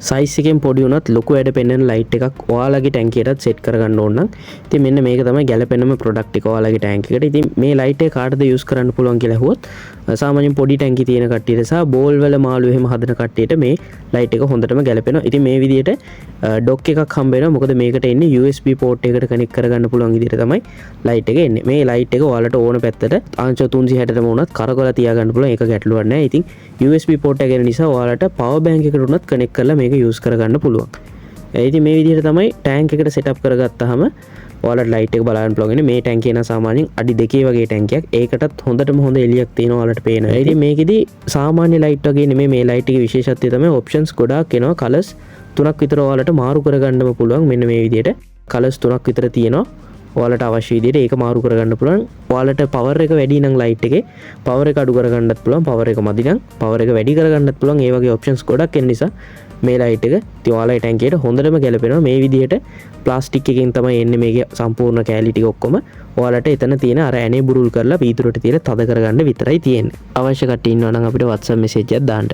Size එකෙන් පොඩි වුණත් ලොකු වැඩ පෙන්වන ලයිට් එකක් ඔයාලගේ ටැංකියටත් සෙට් කරගන්න ඕන නම් ඉතින් මෙන්න මේක තමයි ගැලපෙනම ප්‍රොඩක්ට් එක ඔයාලගේ ටැංක් එකට. ඉතින් මේ ලයිට් එක කාටද යූස් කරන්න පුළුවන් කියලා අහුවොත් සාමාන්‍යයෙන් පොඩි ටැංකි තියෙන කට්ටියට සහ බෝල් වල මාළු එහෙම හදන කට්ටියට මේ ලයිට් එක හොඳටම ගැලපෙනවා. ඉතින් මේ විදිහට ඩොක් එකක් හම්බ වෙනවා. මොකද මේකට එන්නේ USB port එකකට කනෙක්ට් කරගන්න පුළුවන් විදිහට තමයි ලයිට් එක එන්නේ. මේ ලයිට් එක ඔයාලට ඕන පැත්තට ආංචෝ 360ටම වුණත් කරකවලා තියාගන්න පුළුවන්. ඒක ගැටලුවක් නැහැ. ඉතින් USB port එක නිසා ඔයාලට power bank එකට උනත් කනෙක්ට් කරලා මේක යූස් කරගන්න පුළුවන්. ඉතින් මේ විදිහට තමයි ටැංක් එකට සෙටප් කරගත්තාම ඔයාලට ලයිට් එක බලන්න පුළුවන්. මේ ටැංකිය නම් සාමාන්‍යයෙන් අඩි 2 වගේ ටැංකියක්. ඒකටත් හොඳටම හොඳ එළියක් තියෙනවා ඔයාලට පේනවා. ඉතින් මේකෙදි සාමාන්‍ය ලයිට් වගේ නෙමෙයි මේ ලයිට් එකේ විශේෂත්වය තමයි ඔප්ෂන්ස් ගොඩාක් එනවා. කලර්ස් 3ක් විතර ඔයාලට මාරු කරගන්නම පුළුවන්. මෙන්න මේ විදිහට කලර්ස් 3ක් විතර තියෙනවා. ඔයාලට අවශ්‍ය විදිහට ඒක මාරු කරගන්න පුළුවන්. ඔයාලට පවර් එක වැඩි නම් ලයිට් එකේ පවර් එක අඩු කරගන්නත් පුළුවන්. පවර් එක මදි නම් පවර් එක වැඩි කරගන්නත් පුළුවන්. ඒ වගේ ඔප්ෂන්ස් ගොඩක් එන නිසා මේ ලයිට් එක ඉතින් ඔයාලගේ ටැංකියට හොඳටම ගැලපෙනවා. මේ විදිහට ප්ලාස්ටික් එකකින් තමයි එන්නේ මේකේ සම්පූර්ණ කැලි ටික ඔක්කොම. ඔයාලට එතන තියෙන අර ඇනේ බුරුල් කරලා පීතුරට තියලා තද කරගන්න විතරයි තියෙන්නේ. අවශ්‍ය කට්ටිය ඉන්නවා නම් අපිට WhatsApp message එකක් දාන්න.